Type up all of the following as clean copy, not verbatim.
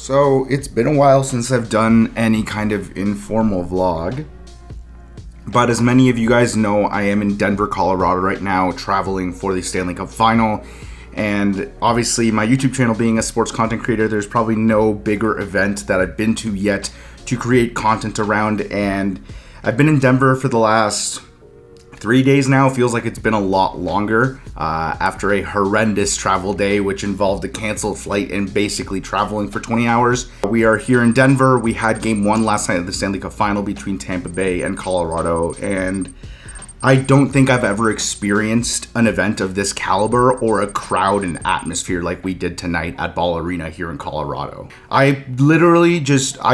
So it's been a while since I've done any kind of informal vlog, but as many of you guys know, I am in Denver, Colorado right now, traveling for the Stanley Cup Final. And obviously my YouTube channel being a sports content creator, there's probably no bigger event that I've been to yet to create content around. And I've been in Denver for the last 3 days now. Feels like it's been a lot longer after a horrendous travel day, which involved a canceled flight and basically traveling for 20 hours. We are here in Denver. We had game one last night of the Stanley Cup Final between Tampa Bay and Colorado, and I don't think I've ever experienced an event of this caliber or a crowd and atmosphere like we did tonight at Ball Arena here in Colorado. I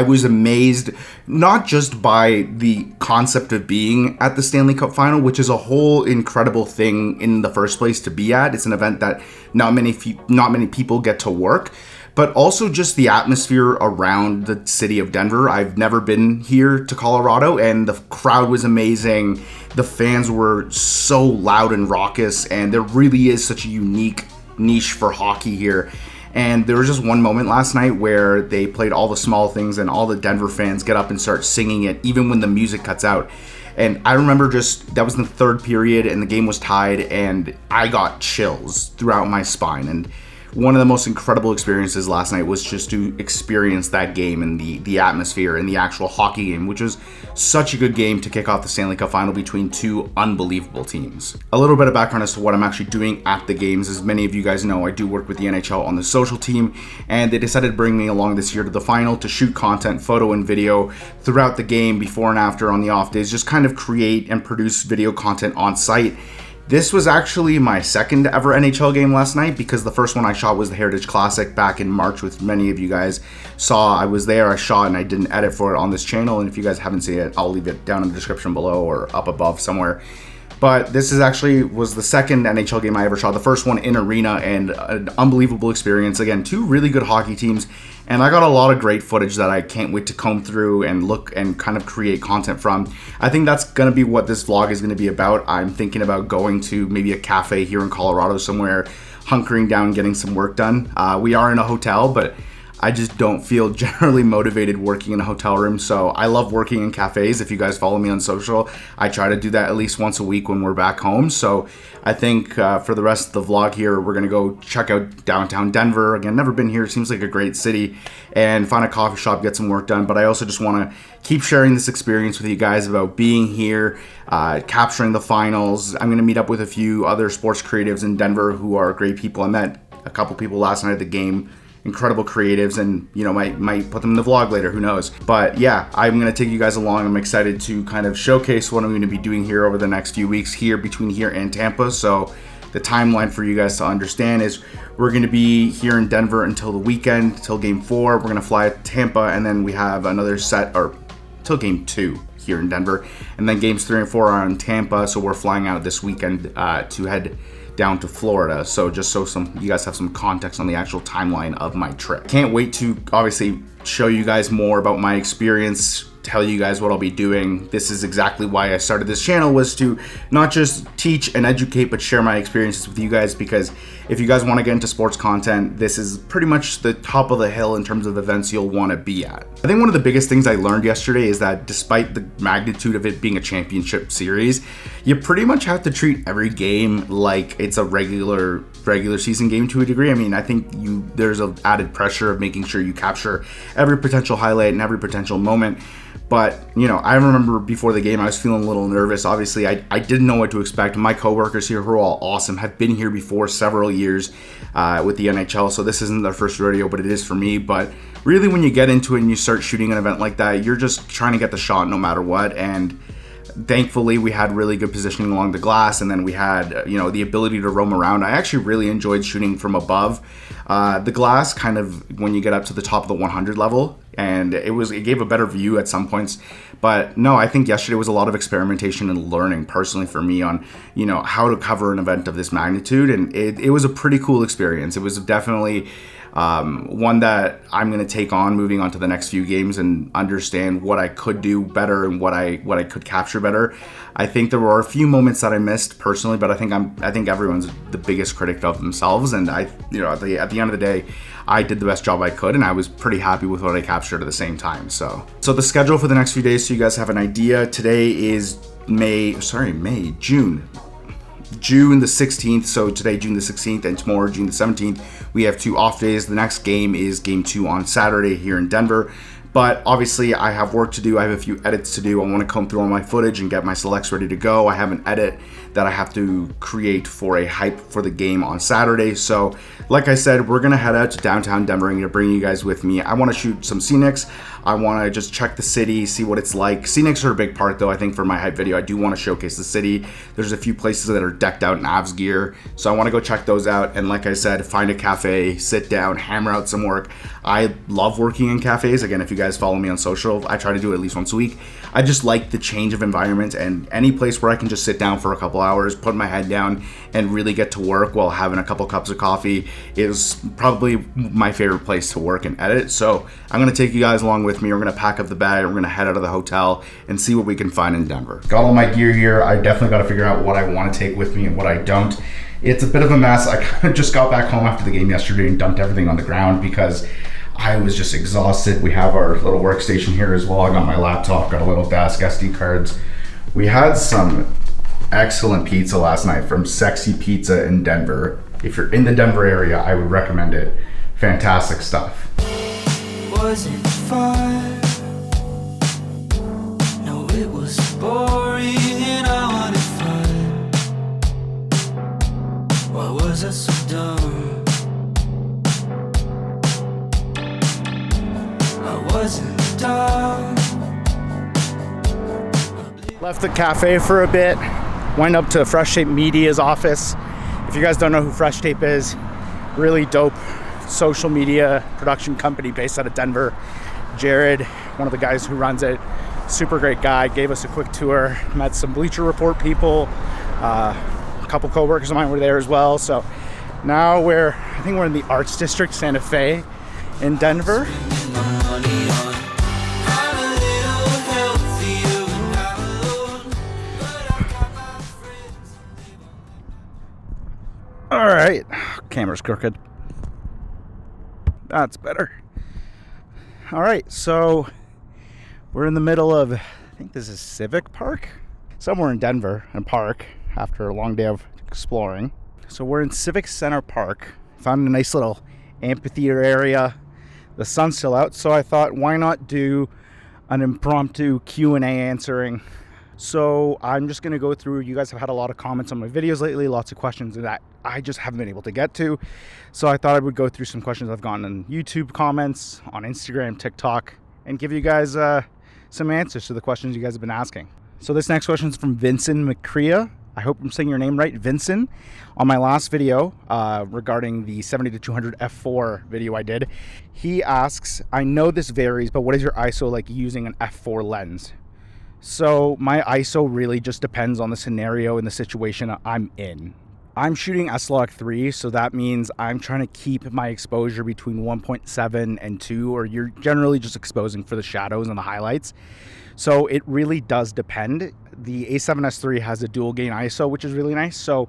was amazed, not just by the concept of being at the Stanley Cup Final, which is a whole incredible thing in the first place to be at. It's an event that not many people get to work, but also just the atmosphere around the city of Denver. I've never been here to Colorado, and the crowd was amazing. The fans were so loud and raucous, and there really is such a unique niche for hockey here. And there was just one moment last night where they played All the Small Things, and all the Denver fans get up and start singing it, even when the music cuts out. And I remember that was in the third period, and the game was tied, and I got chills throughout my spine. And one of the most incredible experiences last night was just to experience that game and the atmosphere and the actual hockey game, which was such a good game to kick off the Stanley Cup Final between two unbelievable teams. A little bit of background as to what I'm actually doing at the games. As many of you guys know, I do work with the NHL on the social team, and they decided to bring me along this year to the final to shoot content, photo and video throughout the game, before and after on the off days, just kind of create and produce video content on site. This was actually my second ever NHL game last night, because the first one I shot was the Heritage Classic back in March, which many of you guys saw. I was there, I shot, and I didn't edit for it on this channel. And if you guys haven't seen it, I'll leave it down in the description below or up above somewhere. But this was the second NHL game I ever shot. The first one in arena, and an unbelievable experience. Again, two really good hockey teams, and I got a lot of great footage that I can't wait to comb through and look and kind of create content from. I think that's going to be what this vlog is going to be about. I'm thinking about going to maybe a cafe here in Colorado somewhere, hunkering down, getting some work done. We are in a hotel, but I just don't feel generally motivated working in a hotel room. So I love working in cafes. If you guys follow me on social, I try to do that at least once a week when we're back home. So I think for the rest of the vlog here, we're going to go check out downtown Denver. Again, never been here. Seems like a great city. And find a coffee shop, get some work done. But I also just want to keep sharing this experience with you guys about being here, capturing the finals. I'm going to meet up with a few other sports creatives in Denver who are great people. I met a couple people last night at the game. Incredible creatives, and might put them in the vlog later, who knows. But yeah, I'm gonna take you guys along. I'm excited to kind of showcase what I'm gonna be doing here over the next few weeks here between here and Tampa. So the timeline for you guys to understand is we're gonna be here in Denver until the weekend, until game 4. We're gonna fly to Tampa, and then we have another set, or till game 2 here in Denver, and then games 3 and 4 are in Tampa. So we're flying out this weekend to head down to Florida. So just so you guys have some context on the actual timeline of my trip. Can't wait to obviously show you guys more about my experience, tell you guys what I'll be doing. This is exactly why I started this channel, was to not just teach and educate, but share my experiences with you guys, because if you guys want to get into sports content, this is pretty much the top of the hill in terms of events you'll want to be at. I think one of the biggest things I learned yesterday is that despite the magnitude of it being a championship series, you pretty much have to treat every game like it's a regular season game to a degree. I mean, I think there's an added pressure of making sure you capture every potential highlight and every potential moment. But, I remember before the game, I was feeling a little nervous. Obviously, I didn't know what to expect. My coworkers here, who are all awesome, have been here before several years with the NHL. So this isn't their first rodeo, but it is for me. But really, when you get into it and you start shooting an event like that, you're just trying to get the shot no matter what. And thankfully, we had really good positioning along the glass, and then we had, the ability to roam around. I actually really enjoyed shooting from above the glass, kind of when you get up to the top of the 100 level. and it gave a better view at some points. But no, I think yesterday was a lot of experimentation and learning personally for me on, how to cover an event of this magnitude. And it was a pretty cool experience. It was definitely one that I'm going to take on moving on to the next few games and understand what I could do better and what I could capture better. I think there were a few moments that I missed personally, but I think everyone's the biggest critic of themselves. And at the end of the day, I did the best job I could, and I was pretty happy with what I captured at the same time. So the schedule for the next few days, so you guys have an idea. Today is June the 16th. So today, June the 16th, and tomorrow, June the 17th, we have 2 off days. The next game is game 2 on Saturday here in Denver. But obviously, I have work to do. I have a few edits to do. I want to comb through all my footage and get my selects ready to go. I have an edit that I have to create for a hype for the game on Saturday. So, like I said, we're going to head out to downtown Denver. I'm going to bring you guys with me. I want to shoot some scenics. I want to just check the city, see what it's like. Scenics are a big part, though, I think, for my hype video. I do want to showcase the city. There's a few places that are decked out in Avs gear, so I want to go check those out. And like I said, find a cafe, sit down, hammer out some work. I love working in cafes. Again, if you guys follow me on social, I try to do it at least once a week. I just like the change of environment, and any place where I can just sit down for a couple hours, put my head down, and really get to work while having a couple cups of coffee is probably my favorite place to work and edit. So I'm going to take you guys along with me. We're going to pack up the bag. We're going to head out of the hotel and see what we can find in Denver. Got all my gear here. I definitely got to figure out what I want to take with me and what I don't. It's a bit of a mess. I kind of just got back home after the game yesterday and dumped everything on the ground because I was just exhausted. We have our little workstation here as well. I got my laptop, got a little desk, SD cards. We had some excellent pizza last night from Sexy Pizza in Denver. If you're in the Denver area, I would recommend it. Fantastic stuff. Was it fun? No, it was boring and I wanted fun. Why was I so dumb? I wasn't dumb. Left the cafe for a bit, went up to Fresh Tape Media's office. If you guys don't know who Fresh Tape is, really dope social media production company based out of Denver. Jared, one of the guys who runs it, super great guy, gave us a quick tour, met some Bleacher Report people, a couple co-workers of mine were there as well. So now I think we're in the Arts District, Santa Fe in Denver. All right, camera's crooked. That's better. All right, so we're in the middle of, I think this is Civic Park, somewhere in Denver, and park after a long day of exploring. So we're in Civic Center Park. Found a nice little amphitheater area. The sun's still out, so I thought, why not do an impromptu Q&A answering. So I'm just going to go through, you guys have had a lot of comments on my videos lately, lots of questions that I just haven't been able to get to. So I thought I would go through some questions I've gotten in YouTube comments, on Instagram, TikTok, and give you guys some answers to the questions you guys have been asking. So this next question is from Vincent McCrea. I hope I'm saying your name right, Vincent. On my last video regarding the 70-200 f4 video I did, he asks, I know this varies, but what is your ISO like using an f4 lens? So my ISO really just depends on the scenario and the situation I'm in. I'm shooting S-Log3, so that means I'm trying to keep my exposure between 1.7 and 2, or you're generally just exposing for the shadows and the highlights. So it really does depend. The A7S III has a dual gain ISO, which is really nice. So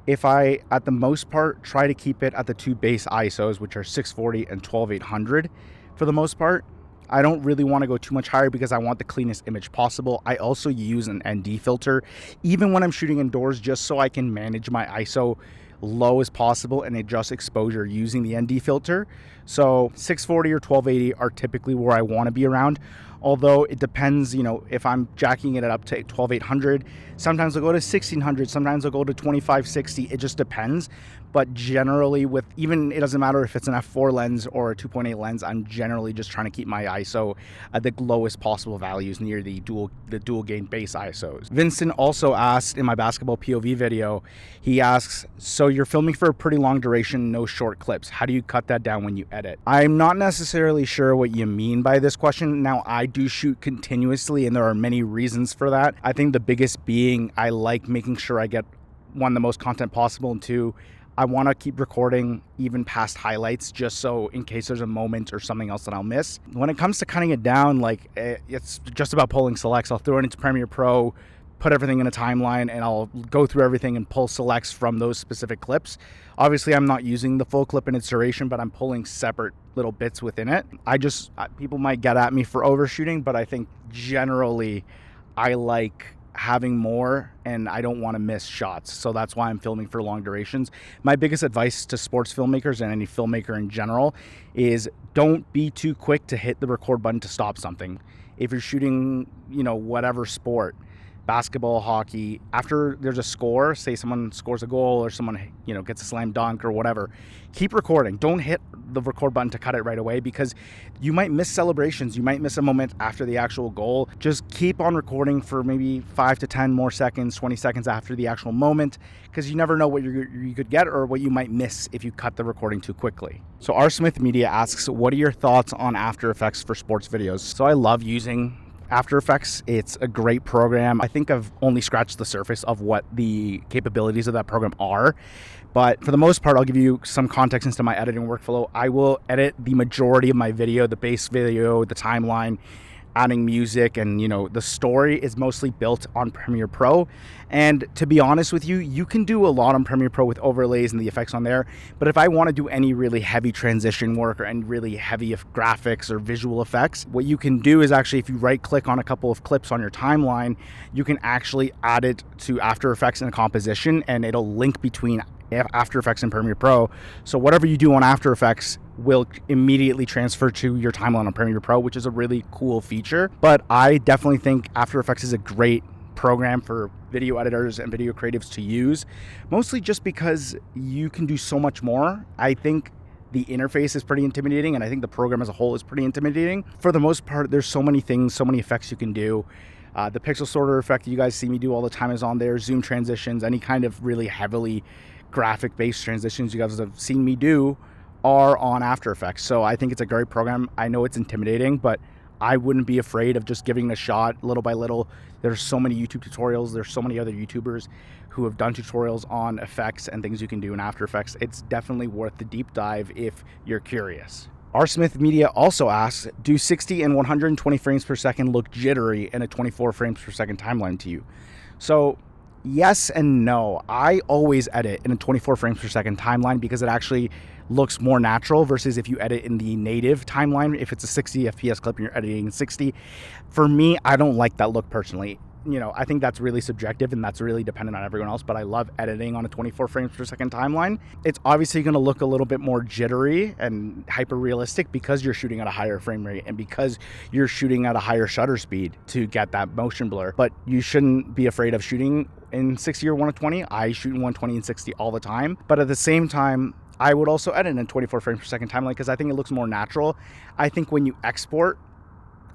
if I, at the most part, try to keep it at the 2 base ISOs, which are 640 and 12800 for the most part, I don't really want to go too much higher because I want the cleanest image possible. I also use an ND filter, even when I'm shooting indoors, just so I can manage my ISO low as possible and adjust exposure using the ND filter. So 640 or 1280 are typically where I want to be around. Although it depends, you know, if I'm jacking it up to 12800, sometimes I'll go to 1600, sometimes I'll go to 2560. It just depends. But generally, with even, it doesn't matter if it's an f4 lens or a 2.8 lens, I'm generally just trying to keep my ISO at the lowest possible values near the dual gain base ISOs. Vincent also asked in my basketball POV video, he asks, so you're filming for a pretty long duration, no short clips. How do you cut that down when you edit? I'm not necessarily sure what you mean by this question. Now, I do shoot continuously, and there are many reasons for that. I think the biggest being I like making sure I get, one, the most content possible, and two, I want to keep recording even past highlights, just so in case there's a moment or something else that I'll miss. When it comes to cutting it down, like, it's just about pulling selects. I'll throw it into Premiere Pro, put everything in a timeline, and I'll go through everything and pull selects from those specific clips. Obviously, I'm not using the full clip in its duration, but I'm pulling separate little bits within it. People might get at me for overshooting, but I think generally I like having more, and I don't want to miss shots. So that's why I'm filming for long durations. My biggest advice to sports filmmakers and any filmmaker in general is don't be too quick to hit the record button to stop something. If you're shooting, whatever sport, basketball, hockey, after there's a score, say someone scores a goal or someone, gets a slam dunk or whatever, keep recording. Don't hit the record button to cut it right away, because you might miss celebrations. You might miss a moment after the actual goal. Just keep on recording for maybe 5 to 10 more seconds, 20 seconds after the actual moment, because you never know what you could get or what you might miss if you cut the recording too quickly. So R. Smith Media asks, what are your thoughts on After Effects for sports videos? So I love using After Effects. It's a great program. I think I've only scratched the surface of what the capabilities of that program are, but for the most part, I'll give you some context into my editing workflow. I will edit the majority of my video, the base video, the timeline, adding music, and the story is mostly built on Premiere Pro. And to be honest with you, you can do a lot on Premiere Pro with overlays and the effects on there, but if I want to do any really heavy transition work or any really heavy graphics or visual effects, what you can do is actually, if you right click on a couple of clips on your timeline, you can actually add it to After Effects in a composition, and it'll link between After Effects and Premiere Pro. So whatever you do on After Effects will immediately transfer to your timeline on Premiere Pro, which is a really cool feature. But I definitely think After Effects is a great program for video editors and video creatives to use, mostly just because you can do so much more. I think the interface is pretty intimidating, and I think the program as a whole is pretty intimidating. For the most part, there's so many things, so many effects you can do. The pixel sorter effect that you guys see me do all the time is on there. Zoom transitions, any kind of really heavily graphic-based transitions you guys have seen me do are on After Effects. So I think it's a great program. I know it's intimidating, but I wouldn't be afraid of just giving it a shot little by little. There's so many YouTube tutorials. There's so many other YouTubers who have done tutorials on effects and things you can do in After Effects. It's definitely worth the deep dive if you're curious. R. Smith Media also asks, do 60 and 120 frames per second look jittery in a 24 frames per second timeline to you? So yes and no. I always edit in a 24 frames per second timeline because it actually looks more natural versus if you edit in the native timeline. If it's a 60 FPS clip and you're editing in 60, for me, I don't like that look personally. I think that's really subjective and that's really dependent on everyone else, but I love editing on a 24 frames per second timeline. It's obviously going to look a little bit more jittery and hyper realistic because you're shooting at a higher frame rate and because you're shooting at a higher shutter speed to get that motion blur. But you shouldn't be afraid of shooting in 60 or 120. I shoot in 120 and 60 all the time, but at the same time, I would also edit in 24 frames per second timeline because I think it looks more natural. I think when you export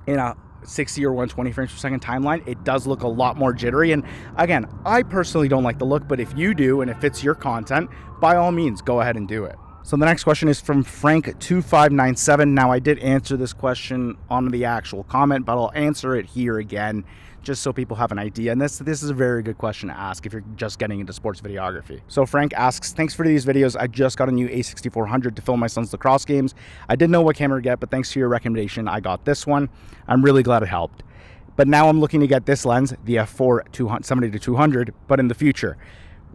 in a 60 or 120 frames per second timeline, it does look a lot more jittery. And again, I personally don't like the look, but if you do and it fits your content, by all means, go ahead and do it. So the next question is from Frank2597. Now, I did answer this question on the actual comment, but I'll answer it here again just so people have an idea. And this is a very good question to ask if you're just getting into sports videography. So Frank asks, thanks for these videos. I just got a new A6400 to film my son's lacrosse games. I didn't know what camera to get, but thanks to your recommendation, I got this one. I'm really glad it helped. But now I'm looking to get this lens, the f4 70-200, but in the future.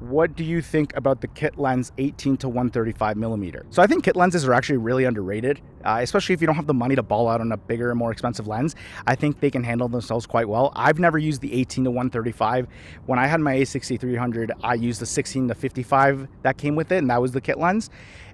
What do you think about the kit lens 18 to 135 millimeter? So I think kit lenses are actually really underrated, especially if you don't have the money to ball out on a bigger and more expensive lens. I think they can handle themselves quite well. I've never used the 18 to 135. When I had my A6300, I used the 16 to 55 that came with it, and that was the kit lens.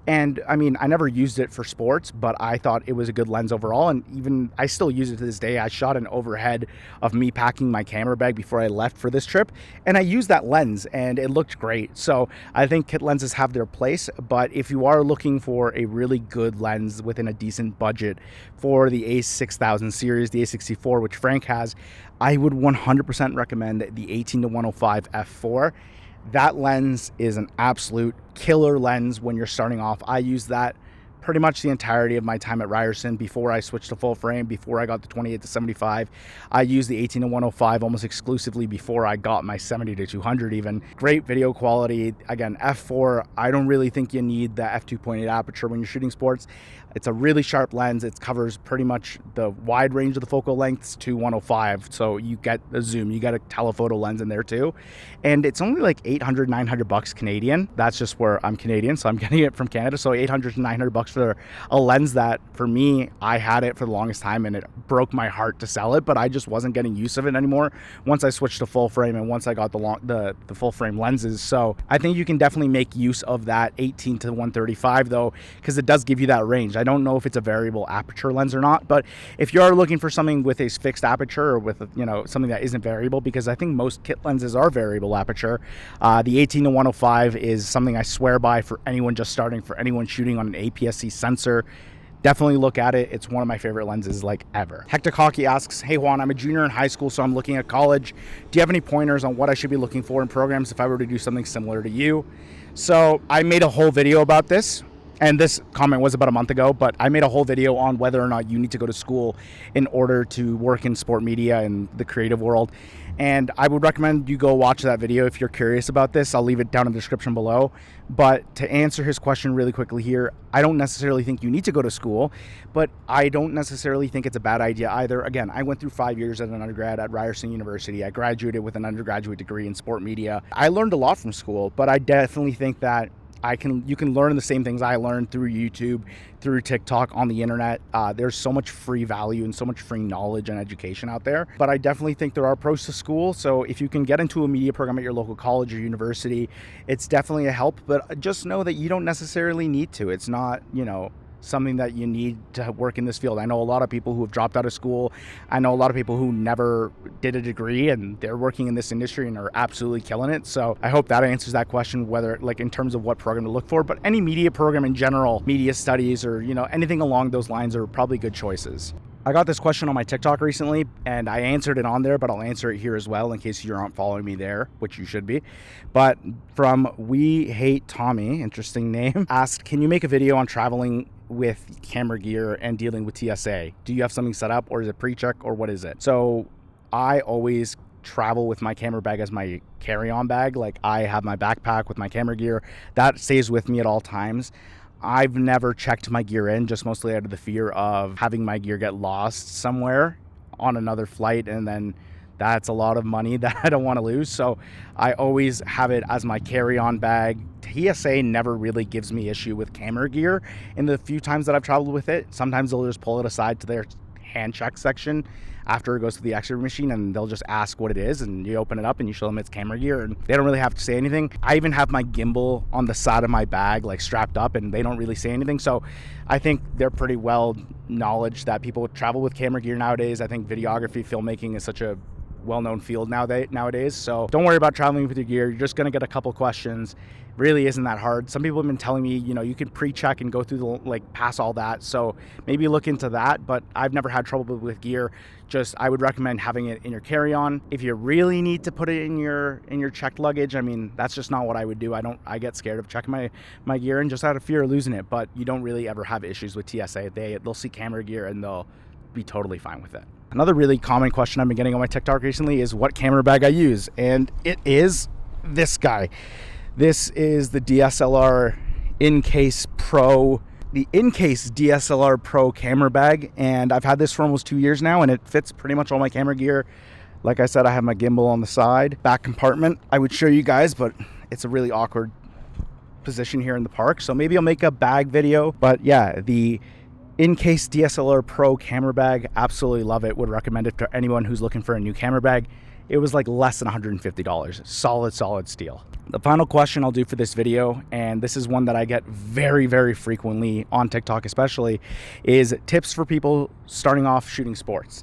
And I mean, I never used it for sports, but I thought it was a good lens overall. And even I still use it to this day. I shot an overhead of me packing my camera bag before I left for this trip, and I used that lens and it looked great. So I think kit lenses have their place, but if you are looking for a really good lens within a decent budget for the A6000 series, the A64, which Frank has, I would 100% recommend the 18-105 f4. That lens is an absolute killer lens when you're starting off. I use that pretty much the entirety of my time at Ryerson before I switched to full frame, before I got the 28-75. I used the 18-105 almost exclusively before I got my 70-200 even. Great video quality. Again, f4, I don't really think you need the f2.8 aperture when you're shooting sports. It's a really sharp lens. It covers pretty much the wide range of the focal lengths to 105. So you get a zoom, you get a telephoto lens in there too. And it's only like 800, 900 bucks Canadian. That's just where I'm Canadian, so I'm getting it from Canada. So 800 to 900 bucks for a lens that, for me, I had it for the longest time and it broke my heart to sell it, but I just wasn't getting use of it anymore once I switched to full frame and once I got the full frame lenses. So I think you can definitely make use of that 18-135 though, because it does give you that range. I don't know if it's a variable aperture lens or not, but if you are looking for something with a fixed aperture or with, you know, something that isn't variable, because I think most kit lenses are variable aperture, the 18-105 is something I swear by for anyone just starting, for anyone shooting on an APS-C sensor. Definitely look at it. It's one of my favorite lenses like ever. Hectic Hockey asks, hey Juan, I'm a junior in high school, so I'm looking at college. Do you have any pointers on what I should be looking for in programs if I were to do something similar to you? So I made a whole video about this, and this comment was about a month ago, but I made a whole video on whether or not you need to go to school in order to work in sport media and the creative world. And I would recommend you go watch that video if you're curious about this. I'll leave it down in the description below. But to answer his question really quickly here, I don't necessarily think you need to go to school, but I don't necessarily think it's a bad idea either. Again, I went through 5 years as an undergrad at Ryerson University. I graduated with an undergraduate degree in sport media. I learned a lot from school, but I definitely think that you can learn the same things I learned through YouTube, through TikTok, on the internet. There's so much free value and so much free knowledge and education out there. But I definitely think there are pros to school. So if you can get into a media program at your local college or university, it's definitely a help. But just know that you don't necessarily need to. It's not, you know, something that you need to work in this field. I know a lot of people who have dropped out of school. I know a lot of people who never did a degree and they're working in this industry and are absolutely killing it. So I hope that answers that question, whether like in terms of what program to look for, but any media program in general, media studies or, you know, anything along those lines are probably good choices. I got this question on my TikTok recently and I answered it on there, but I'll answer it here as well in case you're not following me there, which you should be. But from We Hate Tommy, interesting name, asked, can you make a video on traveling with camera gear and dealing with TSA? Do you have something set up or is it pre-check or what is it? So I always travel with my camera bag as my carry-on bag. Like I have my backpack with my camera gear that stays with me at all times. I've never checked my gear in, just mostly out of the fear of having my gear get lost somewhere on another flight, and then that's a lot of money that I don't want to lose. So I always have it as my carry-on bag. TSA never really gives me issue with camera gear in the few times that I've traveled with it. Sometimes they'll just pull it aside to their hand check section after it goes to the X-ray machine and they'll just ask what it is, and you open it up and you show them it's camera gear and they don't really have to say anything. I even have my gimbal on the side of my bag like strapped up and they don't really say anything. So I think they're pretty well knowledge that people travel with camera gear nowadays. I think videography, filmmaking is such a well-known field nowadays. So don't worry about traveling with your gear. You're just going to get a couple questions. Really isn't that hard. Some people have been telling me, you know, you can pre-check and go through the, like, pass all that. So maybe look into that, but I've never had trouble with gear. Just, I would recommend having it in your carry-on. If you really need to put it in your checked luggage, I mean, that's just not what I would do. I get scared of checking my gear in just out of fear of losing it, but you don't really ever have issues with TSA. They'll see camera gear and they'll be totally fine with it. Another really common question I've been getting on my TikTok recently is what camera bag I use, and it is this guy. This is the DSLR In-Case Pro, the In-Case DSLR Pro camera bag, and I've had this for almost 2 years now, and it fits pretty much all my camera gear. Like I said, I have my gimbal on the side, back compartment. I would show you guys, but it's a really awkward position here in the park, so maybe I'll make a bag video. But yeah, the In-Case DSLR Pro camera bag, absolutely love it. Would recommend it to anyone who's looking for a new camera bag. It was like less than $150. Solid steal. The final question I'll do for this video, and this is one that I get very, very frequently on TikTok especially, is tips for people starting off shooting sports.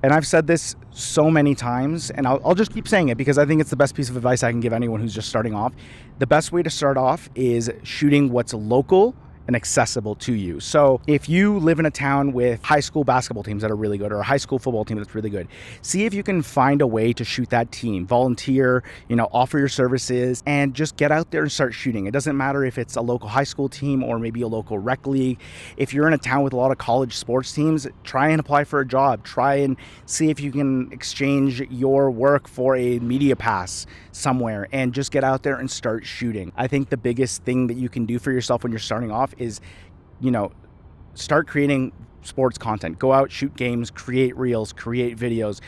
And I've said this so many times, and I'll just keep saying it because I think it's the best piece of advice I can give anyone who's just starting off. The best way to start off is shooting what's local and accessible to you. So if you live in a town with high school basketball teams that are really good, or a high school football team that's really good, see if you can find a way to shoot that team, volunteer, offer your services, and just get out there and start shooting. It doesn't matter if it's a local high school team or maybe a local rec league. If you're in a town with a lot of college sports teams, try and apply for a job. Try and see if you can exchange your work for a media pass somewhere and just get out there and start shooting. I think the biggest thing that you can do for yourself when you're starting off is, start creating sports content. Go out, shoot games, create reels, create videos.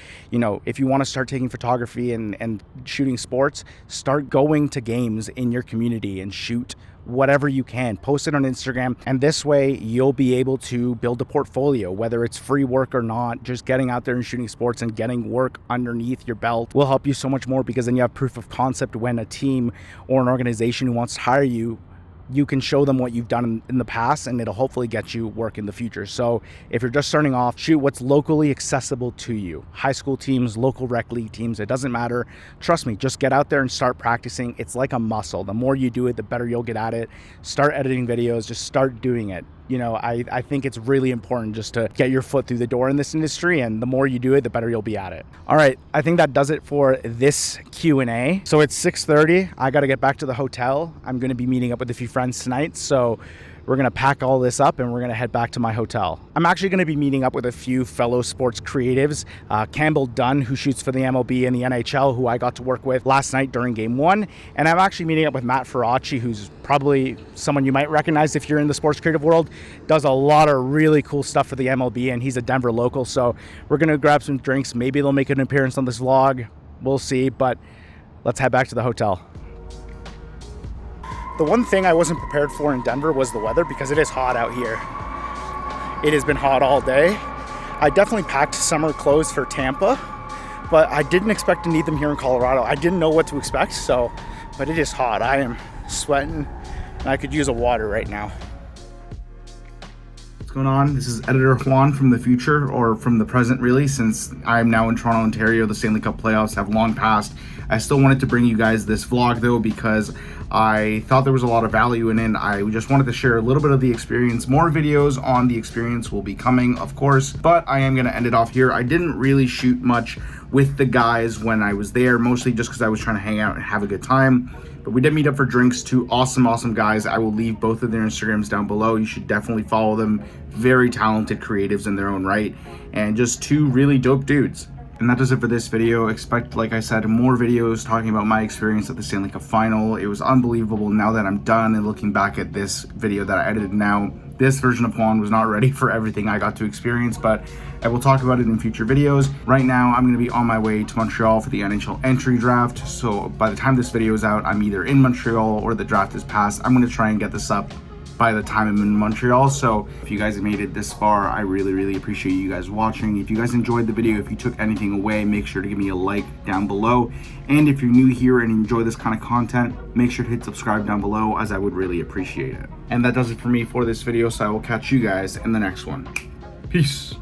If you want to start taking photography and shooting sports, start going to games in your community and shoot whatever you can. Post it on Instagram, and this way you'll be able to build a portfolio, whether it's free work or not. Just getting out there and shooting sports and getting work underneath your belt will help you so much more, because then you have proof of concept when a team or an organization who wants to hire you, you can show them what you've done in the past, and it'll hopefully get you work in the future. So if you're just starting off, shoot what's locally accessible to you. High school teams, local rec league teams, it doesn't matter. Trust me, just get out there and start practicing. It's like a muscle. The more you do it, the better you'll get at it. Start editing videos, just start doing it. I think it's really important just to get your foot through the door in this industry, and the more you do it, the better you'll be at it. All right, I think that does it for this Q&A. So it's 6:30. I got to get back to the hotel. I'm going to be meeting up with a few friends tonight, so we're going to pack all this up and we're going to head back to my hotel. I'm actually going to be meeting up with a few fellow sports creatives. Campbell Dunn, who shoots for the MLB and the NHL, who I got to work with last night during game 1. And I'm actually meeting up with Matt Ferracci, who's probably someone you might recognize if you're in the sports creative world. Does a lot of really cool stuff for the MLB, and he's a Denver local. So we're going to grab some drinks. Maybe they'll make an appearance on this vlog. We'll see, but let's head back to the hotel. The one thing I wasn't prepared for in Denver was the weather, because it is hot out here. It has been hot all day. I definitely packed summer clothes for Tampa, but I didn't expect to need them here in Colorado. I didn't know what to expect, but it is hot. I am sweating, and I could use a water right now. What's going on? This is editor Juan from the future, or from the present really, since I'm now in Toronto, Ontario. The Stanley Cup playoffs have long passed. I still wanted to bring you guys this vlog though, because I thought there was a lot of value in it. I just wanted to share a little bit of the experience. More videos on the experience will be coming, of course, but I am going to end it off here. I didn't really shoot much with the guys when I was there, mostly just because I was trying to hang out and have a good time. But we did meet up for drinks. Two awesome guys. I will leave both of their Instagrams down below. You should definitely follow them. Very talented creatives in their own right, and just two really dope dudes. And that does it for this video. Expect, like I said, more videos talking about my experience at the Stanley Cup Final. It was unbelievable. Now that I'm done and looking back at this video that I edited now, this version of Juan was not ready for everything I got to experience, but I will talk about it in future videos. Right now, I'm going to be on my way to Montreal for the NHL entry draft. So by the time this video is out, I'm either in Montreal or the draft is passed. I'm going to try and get this up by the time I'm in Montreal. So if you guys have made it this far, I really appreciate you guys watching. If you guys enjoyed the video, if you took anything away, make sure to give me a like down below. And if you're new here and enjoy this kind of content, make sure to hit subscribe down below, as I would really appreciate it. And that does it for me for this video, so I will catch you guys in the next one. Peace.